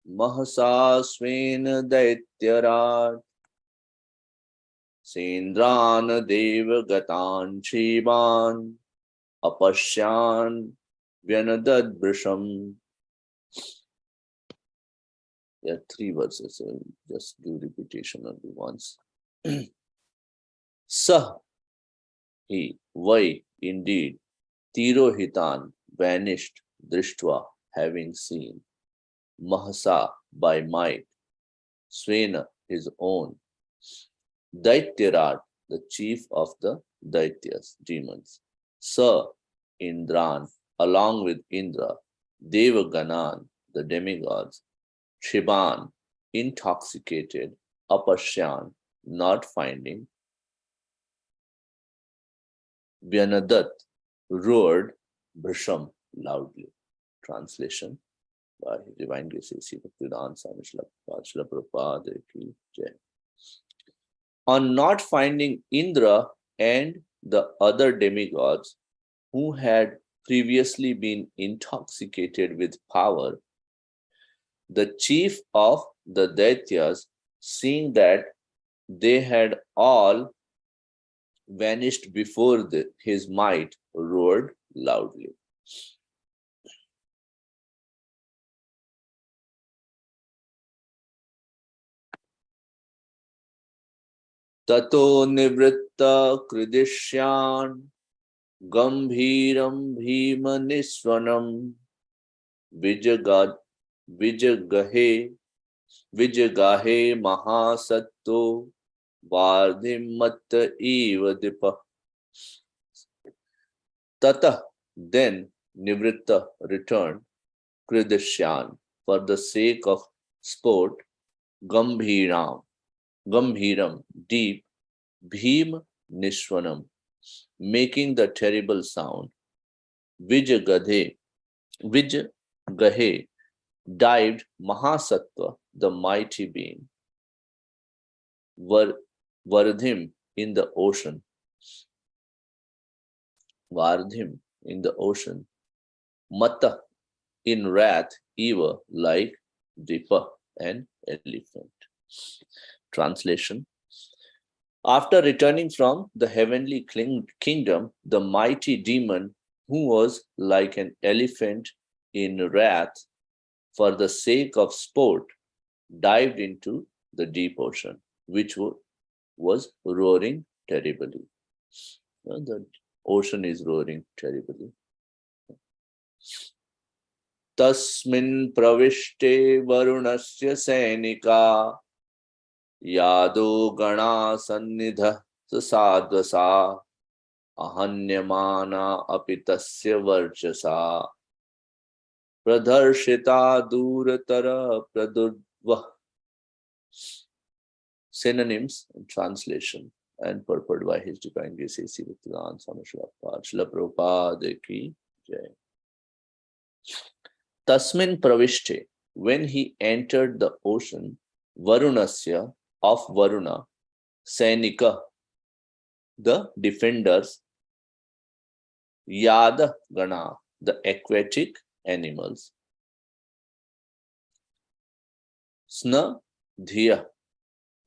Mahasa Svena Daityaraj Sendran Devagatan Shivan Apashyan Vyanadad Brisham. There are three verses, so just do repetition only once. Sah, he, Vai, indeed, Tirohitan, vanished, Drishtva, having seen, Mahasa, by might, Svena, his own, Daityarat, the chief of the Daityas, demons, Sa, Indran, along with Indra, Devaganan, the demigods, Shiban, intoxicated, Apashyan, not finding, Vyanadat, roared, Brisham, loudly. Translation by His Divine Grace A.C. Bhaktivedanta Swami Srila Prabhupada Ki Jai. On not finding Indra and the other demigods who had previously been intoxicated with power, the chief of the Daityas, seeing that they had all vanished before his might, roared loudly. Tato nivritta kridishyan gambhiram bhima niswanam vijagahe mahasatto vardhimatta eva dipa. Tata, then nivritta returned, kridishyan, for the sake of sport, gambhiram, deep, bhim nishwanam, making the terrible sound, vijagahe, dived Mahasattva, the mighty being, Vardhim, in the ocean, Vardhim, in the ocean, Mata, in wrath, Eva, like Dipa, an elephant. Translation: after returning from the heavenly kingdom, the mighty demon, who was like an elephant in wrath for the sake of sport, dived into the deep ocean, which was roaring terribly. The ocean is roaring terribly. Tasmin pravishte varunasya sainika yado gana sannidha sasadvasa ahanyamana apitasya varchasa pradharshita duratara pradurva. Synonyms and translation and purport by His Divine Grace A.C. Bhaktivedanta Swami Srila Prabhupada Ki Jai. Tasmin pravishte, when he entered the ocean, Varunasya, of Varuna, Sainika, the defenders, Yada Gana, the aquatic animals, Sna Dhiya,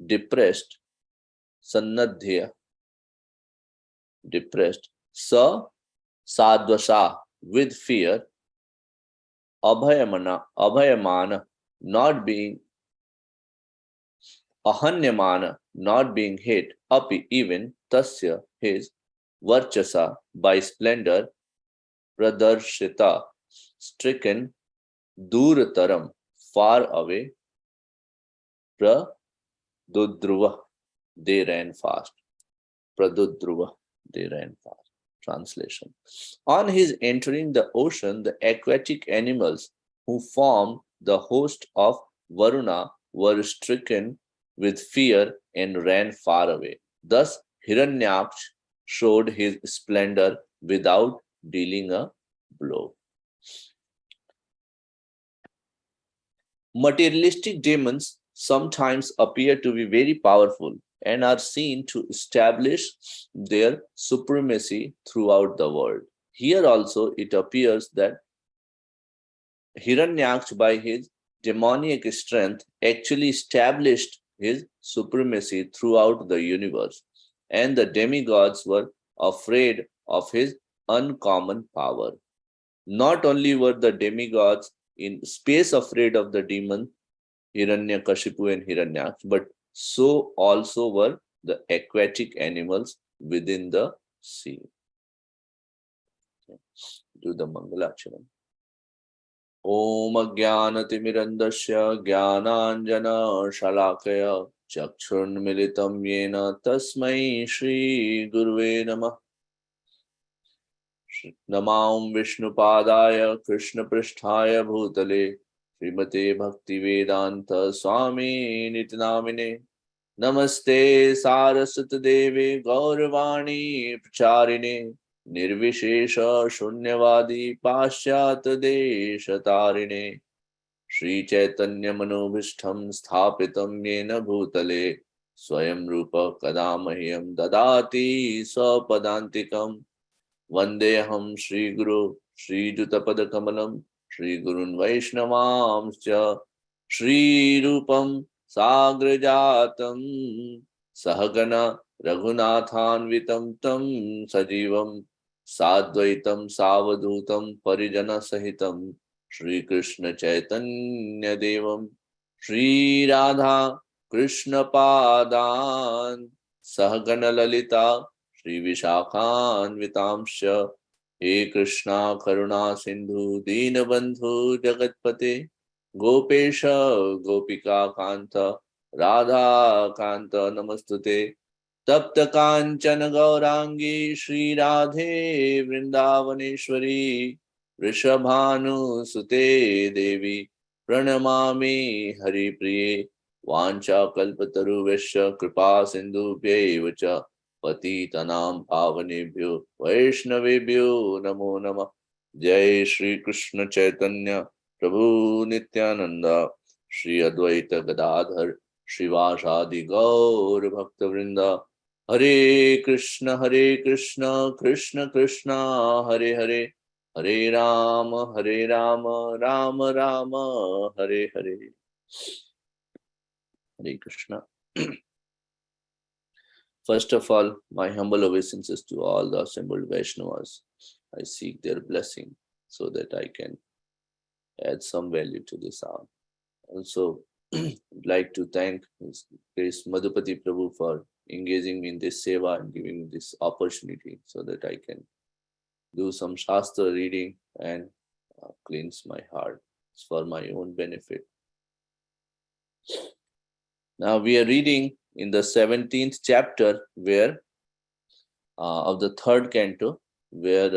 depressed, Sannadhya, depressed, Sadvasa, with fear, Abhayamana, not being, Ahanyamana, not being hit, Api, even, Tasya, his, Varchasa, by splendor, Pradarshita, stricken, Durataram, far away, Pradudruva, they ran fast. Pradudruva, they ran fast. Translation: on his entering the ocean, the aquatic animals who formed the host of Varuna were stricken with fear and ran far away. Thus, Hiranyaksh showed his splendor without dealing a blow. Materialistic demons sometimes appear to be very powerful and are seen to establish their supremacy throughout the world. Here also it appears that Hiranyaksh, by his demoniac strength actually established his supremacy throughout the universe, and the demigods were afraid of his uncommon power. Not only were the demigods in space afraid of the demon Hiranyakashipu and Hiranyaksh, but so also were the aquatic animals within the sea. Do the Mangalacharam. Om Jnanatimirandasya Jnananjana Shalakaya Chakshurmilitam Yena Tasmai Shri Gurve Namah. Namam Vishnupadaya Krishna Pristhaya Bhutale Srimate Bhaktivedanta Swami Nityanamine Namaste Saraswati Devi Gauravani Pracharine Nirvishesha Shunyavadi Paschat Deshatarine Shri Chaitanya Manobhishtam Sthapitam Yena Bhutale Swayam Rupa Kadamahyam Dadati Swapadantikam Vandeham Shri Guru Shri Jutapada Kamalam Shri Gurun Vaishnavamscha Shri Rupam Sagrajatam Sahagana Raghunathanvitam Tam Sajivam Sadvaitam Savadutam Parijana Sahitam Shri Krishna Chaitanya Devam Shri Radha Krishna Padan Sahagana Lalita Shri Vishakhan Vitamsha He Krishna Karuna Sindhu Deenabandhu Jagatpate Gopesha Gopika Kanta Radha Kanta Namastute Tapta Kanchana Gaurangi Shri Radhe Vrindavaneshwari Rishabhanu Sute Devi Pranamami Hari Priye Vancha Kalpataru Vesha Kripa Sindhu Pyevacha Patitanam Pavanebhyo Vaishnavebhyo Namo Namah. Jai Shri Krishna Chaitanya Prabhu Nityananda Shri Advaita Gadadhar Shivasadi Gaur Bhakta Vrinda Hare Krishna Krishna Krishna Hare Hare Hare Rama Rama Rama Hare Hare. Hare Krishna. First of all, my humble obeisances to all the assembled Vaishnavas. I seek their blessing so that I can add some value to this hour. Also, I'd like to thank Grace Madhupati Prabhu for engaging me in this seva and giving me this opportunity so that I can do some Shastra reading and cleanse my heart. It's for my own benefit. Now we are reading in the 17th chapter where of the third canto, where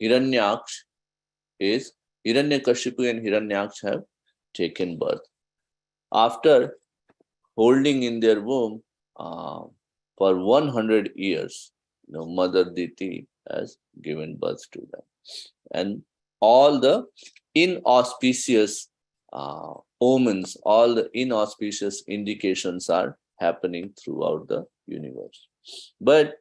Hiranyaksh is Hiranyakashipu and Hiranyaksh have taken birth. After holding in their womb for 100 years, Mother Diti has given birth to them. And all the inauspicious omens, all the inauspicious indications are happening throughout the universe. But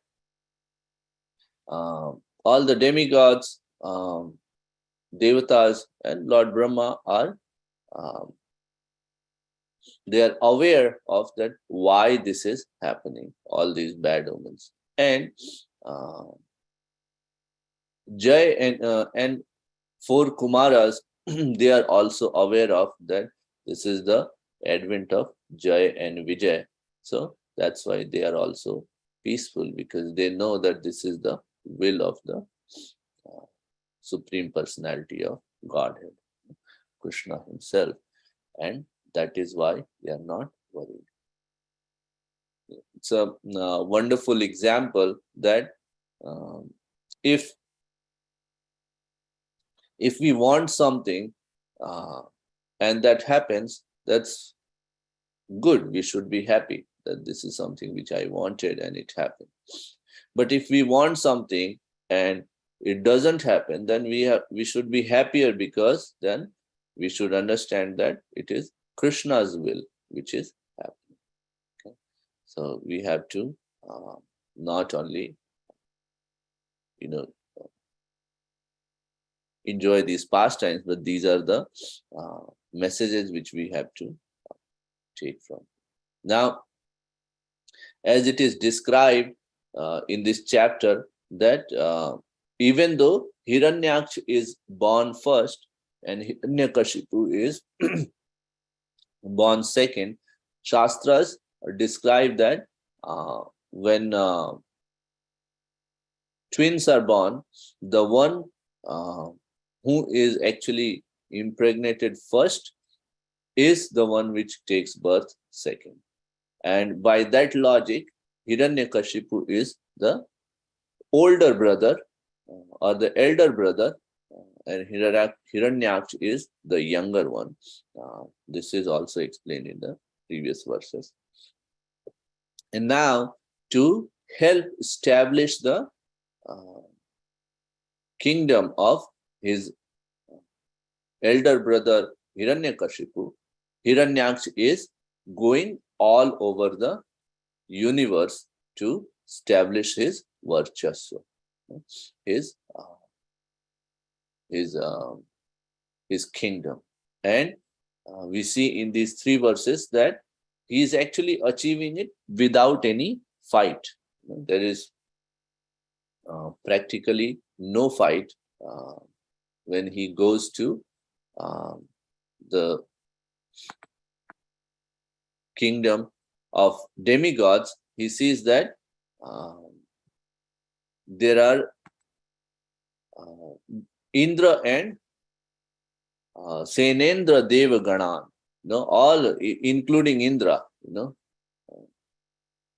all the demigods, Devatas and Lord Brahma are they are aware of that why this is happening, all these bad omens. And Jai and four Kumaras, they are also aware of that this is the advent of Jai and Vijay. So that's why they are also peaceful, because they know that this is the will of the Supreme Personality of Godhead, Krishna himself. And that is why they are not worried. It's a wonderful example that if we want something and that happens, that's good. We should be happy that this is something which I wanted and it happened. But if we want something and it doesn't happen, then we should be happier, because then we should understand that it is Krishna's will which is happening. Okay? So we have to not only enjoy these pastimes, but these are the messages which we have to take from. Now, as it is described in this chapter, that even though Hiranyaksha is born first and Hiranyakashipu is born second, Shastras describe that when twins are born, the one who is actually impregnated first is the one which takes birth second. And by that logic, Hiranyakashipu is the older brother or the elder brother, and Hiranyaksha is the younger one. This is also explained in the previous verses. And now, to help establish the kingdom of his elder brother Hiranyakashipu, Hiranyaksha is going all over the universe to establish his varchasva, his kingdom. And we see in these three verses that he is actually achieving it without any fight. There is practically no fight when he goes to the kingdom of demigods. He sees that there are Indra and Senendra Deva Ganan, all including Indra,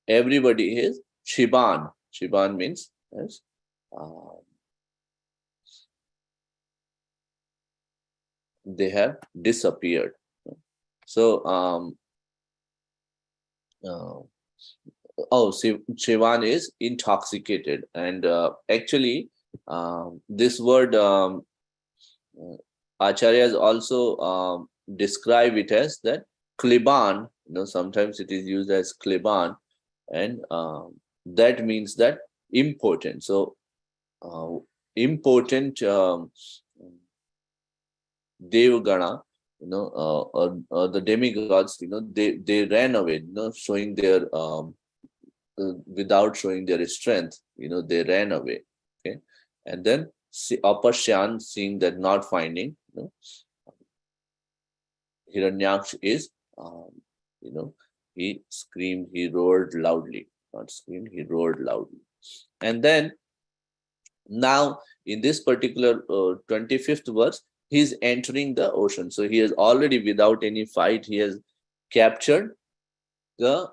everybody is Shiban. Shiban means yes, they have disappeared. So Shivan is intoxicated, and actually this word acharyas also describe it as that kliban. Sometimes it is used as kliban, and that means that impotent. So impotent devgana, the demigods, they ran away, showing their without showing their strength, they ran away. Okay, and then Apashyan, seeing that, not finding, Hiranyaksha is, he screamed, he roared loudly, not screamed, he roared loudly. And then now in this particular 25th verse, he is entering the ocean. So he has already, without any fight, he has captured the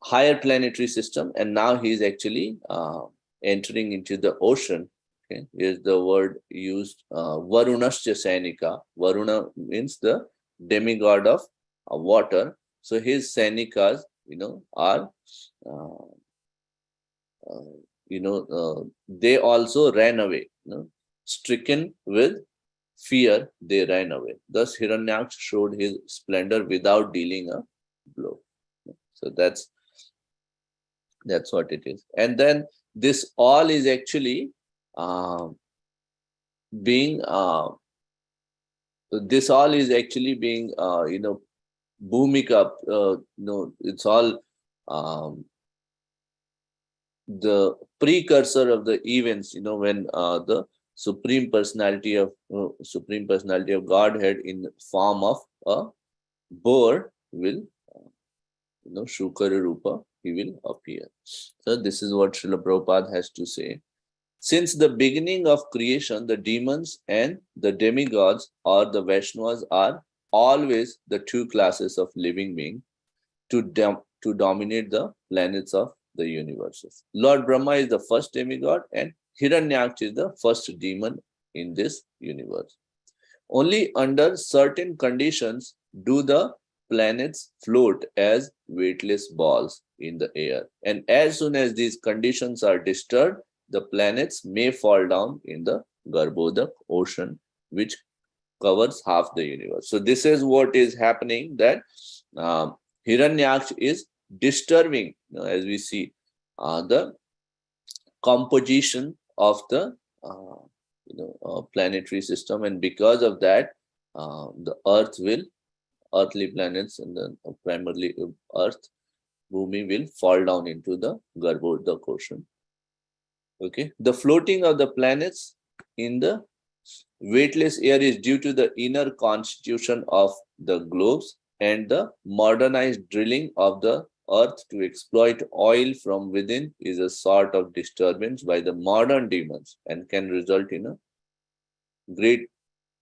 higher planetary system, and now he is actually entering into the ocean. Okay, here's the word used, Varunascha Sainika. Varuna means the demigod of water. So his Sainikas, are, they also ran away. Stricken with fear, they ran away. Thus, Hiranyaksha showed his splendor without dealing a blow. So that's what it is. And then this all is actually being bhumika. It's all the precursor of the events. When the Supreme Personality of Godhead in form of a boar will, Shukara Rupa, he will appear. So this is what Srila Prabhupada has to say. Since the beginning of creation, the demons and the demigods or the Vaishnavas are always the two classes of living beings to dominate the planets of the universes. Lord Brahma is the first demigod, and Hiranyaksha is the first demon in this universe. Only under certain conditions do the planets float as weightless balls in the air. And as soon as these conditions are disturbed, the planets may fall down in the Garbhodak ocean, which covers half the universe. So this is what is happening, that Hiranyaksha is disturbing, as we see, the composition of the planetary system, and because of that, the earthly planets and the primarily Earth, Bhumi will fall down into the Garbhodak ocean. Okay, the floating of the planets in the weightless air is due to the inner constitution of the globes and the modernized drilling of the earth to exploit oil from within is a sort of disturbance by the modern demons and can result in a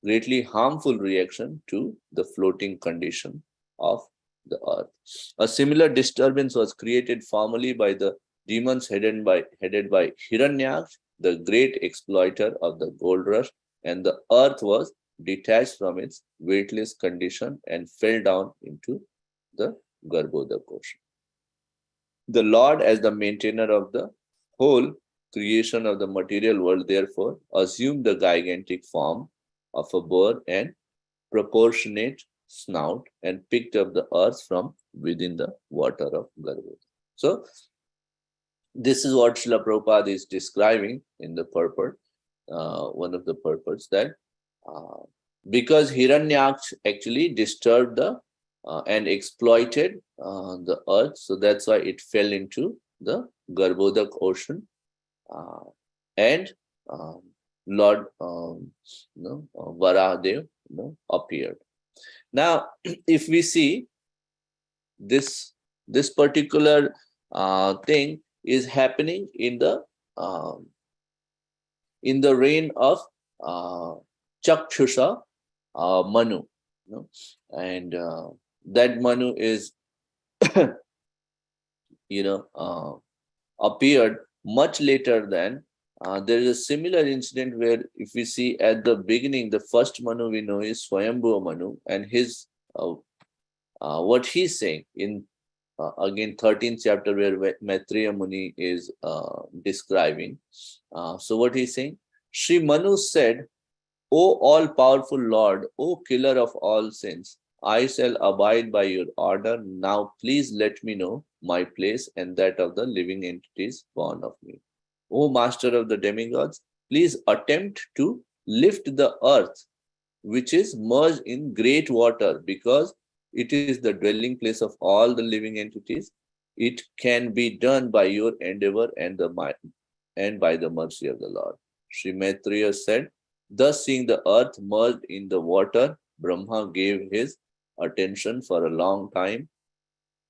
greatly harmful reaction to the floating condition of the earth. A similar disturbance was created formerly by the demons headed by Hiranyaksha, the great exploiter of the gold rush, and the earth was detached from its weightless condition and fell down into the Garbhodak ocean. The Lord, as the maintainer of the whole creation of the material world, therefore, assumed the gigantic form of a bird and proportionate snout and picked up the earth from within the water of Garbhodak. So, this is what Srila Prabhupada is describing in the purport, one of the purports, that because Hiranyaksha actually disturbed the and exploited the earth, so that's why it fell into the Garbhodak ocean, and Lord Varahadev appeared. Now, if we see this particular thing is happening in the reign of Chakshusha Manu, and that Manu is appeared much later than. There is a similar incident where, if we see at the beginning, the first Manu we know is Swayambhuva Manu, and his what he's saying in again 13th chapter, where Maitreya Muni is describing. So what he's saying, Sri Manu said, "O all-powerful Lord, O killer of all sins, I shall abide by your order. Now please let me know my place and that of the living entities born of me. O master of the demigods, please attempt to lift the earth, which is merged in great water, because it is the dwelling place of all the living entities. It can be done by your endeavor and by the mercy of the Lord." Sri Maitreya said, thus seeing the earth merged in the water, Brahma gave his attention for a long time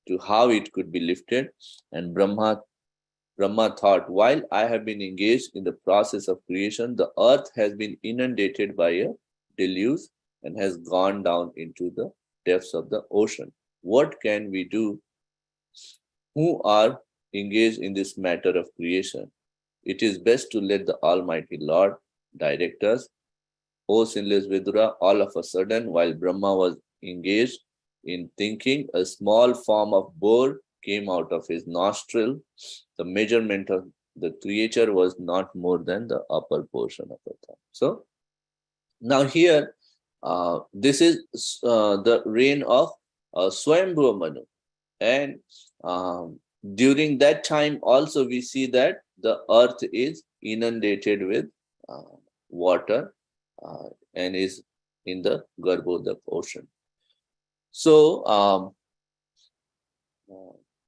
to how it could be lifted, and Brahma thought, while I have been engaged in the process of creation, the earth has been inundated by a deluge and has gone down into the depths of the ocean. What can we do who are engaged in this matter of creation? It is best to let the Almighty Lord direct us. O sinless Vidura, all of a sudden, while Brahma was engaged in thinking, a small form of boar came out of his nostril. The measurement of the creature was not more than the upper portion of a thumb. So now here, this is the reign of Swayambhuva Manu, and during that time also we see that the earth is inundated with water and is in the Garbhodak ocean. So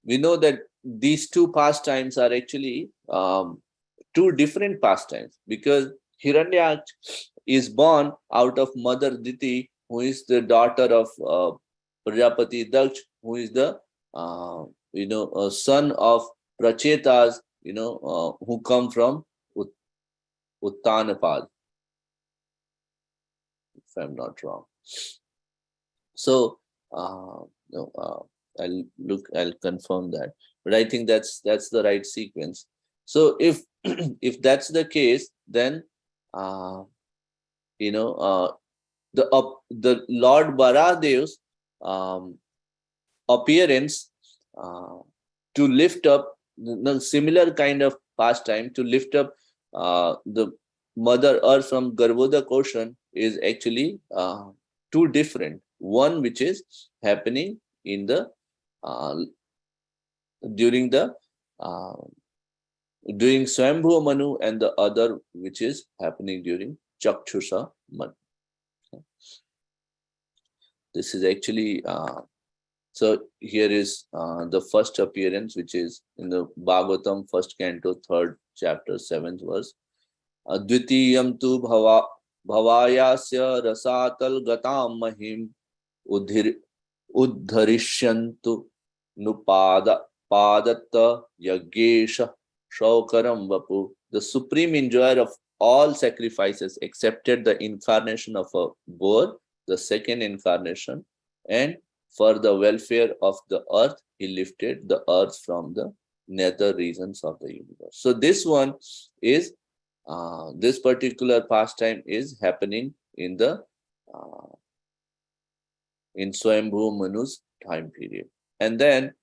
we know that these two pastimes are actually two different pastimes, because Hiranyaksha is born out of Mother Diti, who is the daughter of Prajapati Daksh, who is the son of Prachetas, who come from Uttanapad, if I'm not wrong. So I'll confirm that, but I think that's the right sequence. So if if that's the case, then the Lord Baradev's appearance to lift up the similar kind of pastime, to lift up the Mother Earth from Garbhodak ocean, is actually two different. One which is happening in the during the during Swambhu Manu, and the other which is happening during Chakshusha Manu. This is actually so here is the first appearance, which is in the Bhagavatam, first canto, third chapter, seventh verse. Advitiyam tu bhavayasya rasatal gatam mahim uddharishyantu nupada padatta yagesha shaukaram vapu. The supreme enjoyer of all sacrifices accepted the incarnation of a boar, the second incarnation, and for the welfare of the earth, he lifted the earth from the nether regions of the universe. So this one is this particular pastime is happening in the in Swambhu Manu's time period. And then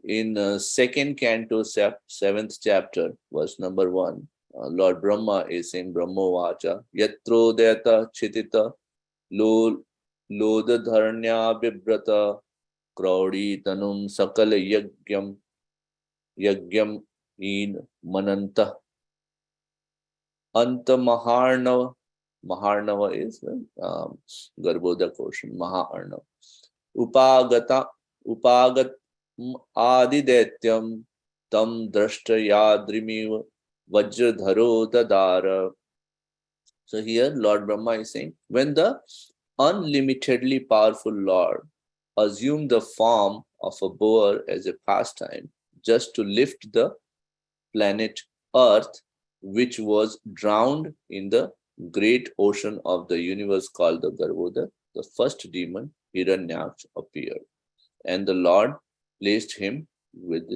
in second canto, seventh chapter, verse number 1, Lord Brahma is saying, Brahmo Vacha, Yatro Deta Chitita, Lodadharnya Bibrata, Kraudi Tanum Sakala Yagyam in Mananta. Anta Maharnava. Maharnava is Garbhoda Koshan, Maharnava. Upagat Adidetyam Tam Drashtayadrimiva Vajradharo Dadara. So here Lord Brahma is saying, when the unlimitedly powerful Lord assumed the form of a boar as a pastime just to lift the planet Earth, which was drowned in the great ocean of the universe called the Garbhoda, the first demon, Hiranyaksha, appeared. And the Lord pierced him with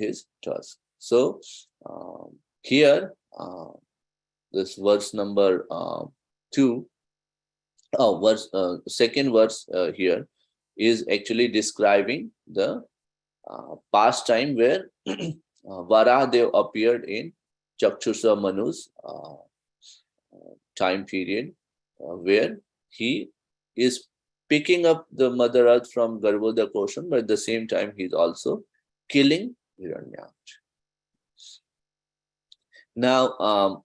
his tusk. So here, this verse number 2, second verse here is actually describing the pastime where Varahadev appeared in Chakshusha Manu's time period, where he is picking up the Mother Earth from Garbhoda Koshan, but at the same time he is also killing Hiranyaksha. Now,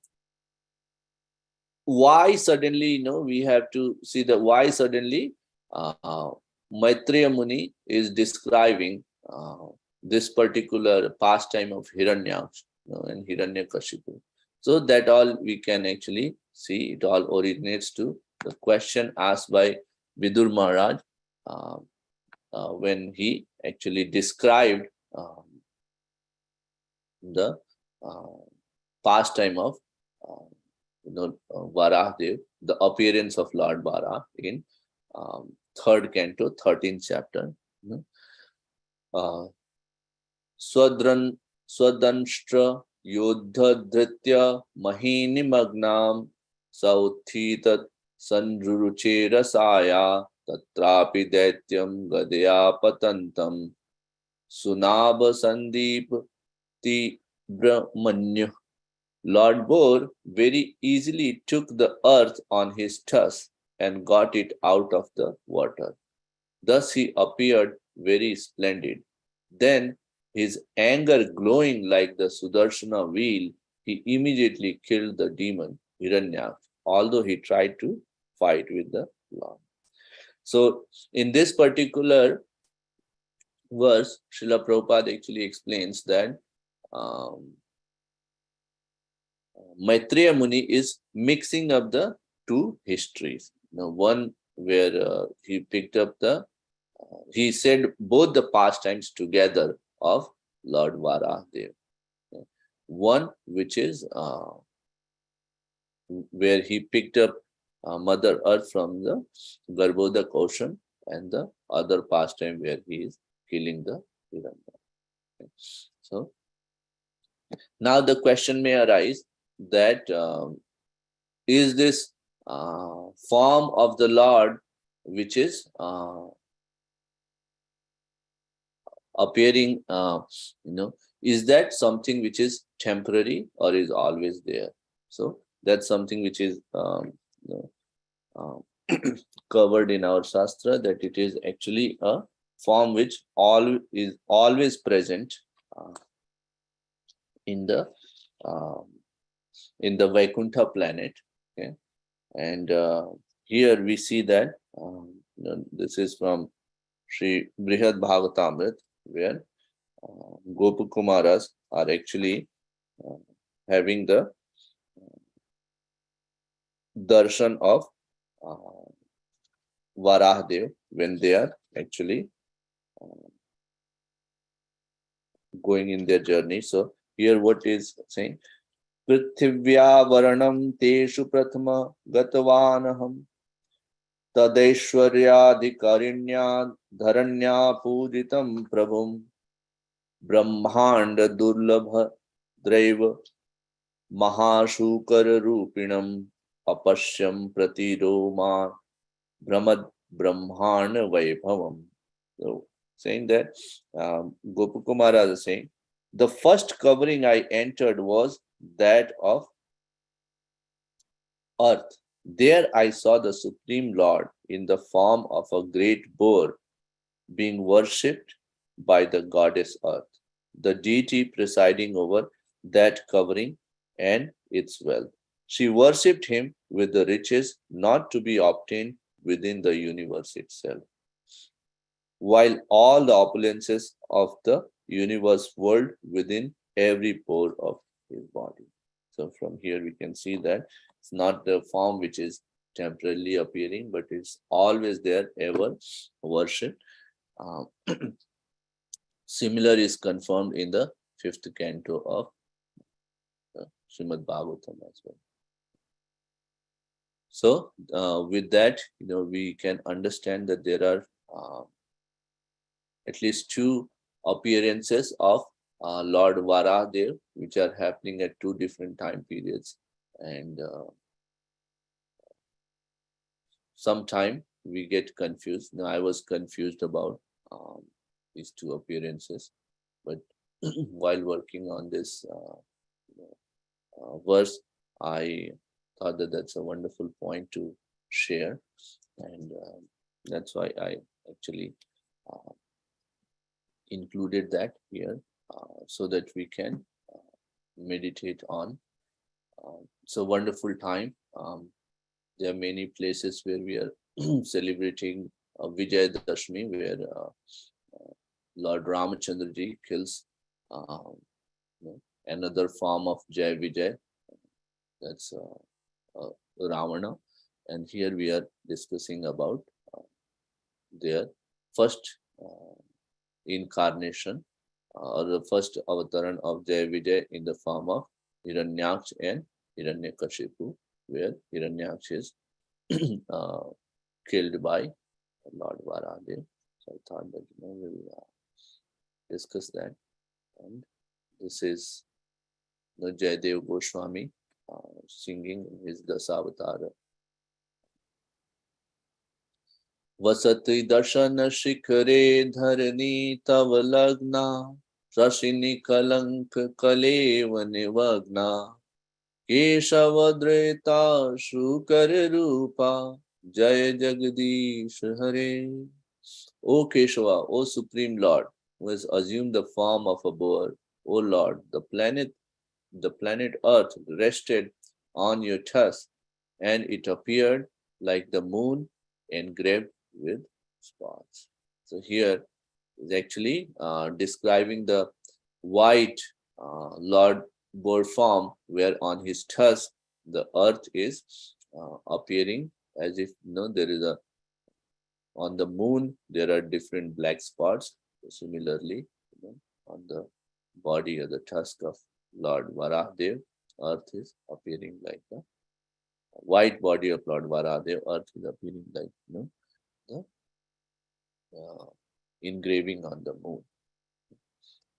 why suddenly, we have to see the why suddenly Maitreya Muni is describing this particular pastime of Hiranyaksha and Hiranyakashipu. So that all we can actually see, it all originates to the question asked by Vidur Maharaj when he actually described the pastime of Varahadev, the appearance of Lord Varaha in third canto, 13th chapter. Swadanshtra Yodha Dhritya Mahini Magnam Sauthitat Sanruruche Rasaya Tatrapi Daityam Gadya Patantam Sunabha Sandeep Tibra. Lord Boar very easily took the earth on his tusk and got it out of the water. Thus he appeared very splendid. Then, his anger glowing like the Sudarshana wheel, he immediately killed the demon Hiranyaksha, although he tried to fight with the Lord. So, in this particular verse, Srila Prabhupada actually explains that Maitreya Muni is mixing up the two histories. One where he picked up he said both the pastimes together of Lord Varahadev. One which is where he picked up Mother Earth from the Garbhoda Koshan, and the other pastime where he is killing the Hiranya. So now the question may arise that is this form of the Lord which is appearing, is that something which is temporary or is always there? So that's something which is covered in our Shastra, that it is actually a form which is always present in the um, Vaikuntha planet. Okay, and here we see that this is from Sri Brihad Bhagavatamrit, where Gopakumaras are actually uh, having the darshan of uh, Varahdev when they are actually uh, going in their journey. So here what is saying? पृथिव्या वर्णम तेषु प्रथम गतवानहम तदैश्वर्याधिकारिण्या धरण्या पूजितं प्रभुं ब्रह्मांड दुर्लभ द्रैव महाशूकर रूपिणम अपश्यम प्रतिरोमा भ्रमद ब्रह्मांड वैभवम. So saying that Gopakumara is saying, the first covering I entered was that of earth. There I saw the Supreme Lord in the form of a great boar being worshipped by the goddess earth, the deity presiding over that covering and its wealth. She worshipped him with the riches not to be obtained within the universe itself, while all the opulences of the universe whirled within every pore of his body. So from here we can see that it's not the form which is temporarily appearing, but it's always there, ever worshipped. Um, Similar is confirmed in the fifth canto of Srimad Bhagavatam as well. So with that, we can understand that there are at least two appearances of Lord Varadev, which are happening at two different time periods. And sometime we get confused. Now, I was confused about these two appearances, but while working on this verse, I thought that that's a wonderful point to share, and that's why I actually included that here, so that we can meditate on. It's a wonderful time. There are many places where we are celebrating Vijay Dashmi, where Lord Ramachandra ji kills another form of Jai Vijay, that's Ravana. And here we are discussing about their first incarnation, or the first avataran of Jai Vijay in the form of Hiranyaksh and Hiranyakashipu, where Hiranyaksh is killed by Lord Varadev. So I thought that we'll discuss that. And this is the Jayadev Goswami singing his Dasavatara. Vasati darshana shikhare dharani tav lagna rashini kalank kalev nivagna keshavadreta shukar rupa jaya jagadish hare. O Keshava, O Supreme Lord, who has assumed the form of a boar, O Lord, the planet Earth rested on your tusk, and it appeared like the moon engraved with spots. So here is actually describing the white Lord boar form, where on his tusk the earth is appearing as if there is a, on the moon there are different black spots. Similarly, on the body or the tusk of Lord Varadev, earth is appearing like the white body of Lord Varadev, earth is appearing like the engraving on the moon.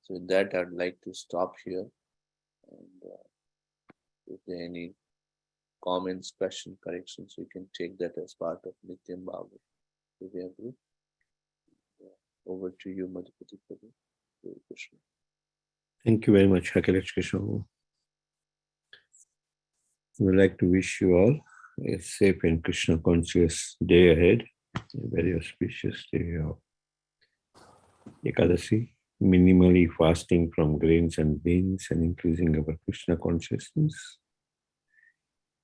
So with that, I'd like to stop here. And if there are any comments, questions, corrections, we can take that as part of Nityam Bhagavad. Over to you, Madhupati Prabhu. Krishna. Thank you very much, Akhilesh Krsna. We'd like to wish you all a safe and Krishna conscious day ahead, a very auspicious day of Ekadasi. minimally fasting from grains and beans and increasing our Krishna consciousness.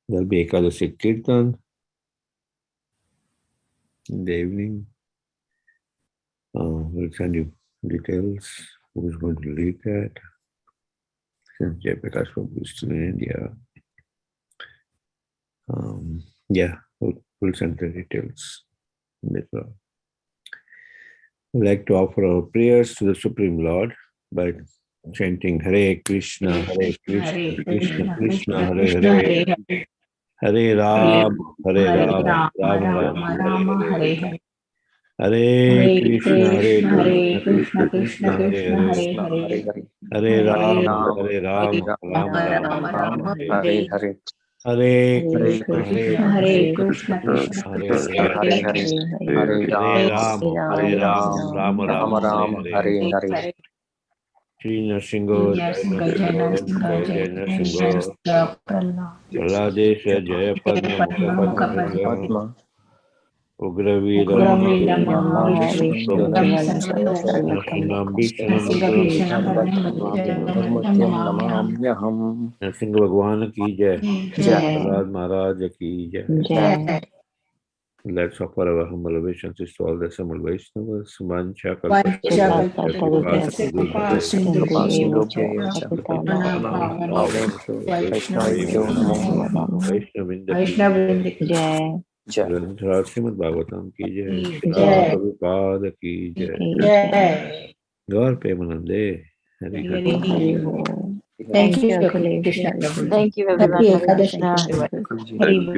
There'll be Ekadasi Kirtan in the evening. We'll send you details. Who's going to lead that? Since Jay Prakash Prabhu is still in India. Yeah, we'll send the details later. We'd like to offer our prayers to the Supreme Lord by chanting Hare Krishna, Hare Krishna, Krishna Krishna, Hare Hare, Hare Ram, Hare Ram, Ram Ram, Hare Hare. Hare Krishna, Hare Krishna, Krishna Krishna, Hare Hare. Hare Ram, Ram Ram, Hare Hare. Hare Krishna, Hare Krishna, Krishna Krishna, Hare Hare. Hare Ram, Ram Ram, Hare Hare. Shri Nrsimha Jai Nrsimha Praladesha Jaya Padma Mukha Ugraveera Nrsimha Bhagwan ki Jai, Prahlad Maharaj ki Jai. Let's offer our humble obeisances to all the assembled Vaishnavas. Mancha ग्रंथराज Shrimad Bhagavatam की जय, प्रभुपाद की जय, गौर प्रेमानंदे Hari Hari. Thank you, Akhilesh. Thank you, everyone. Hare Krishna. Thank you.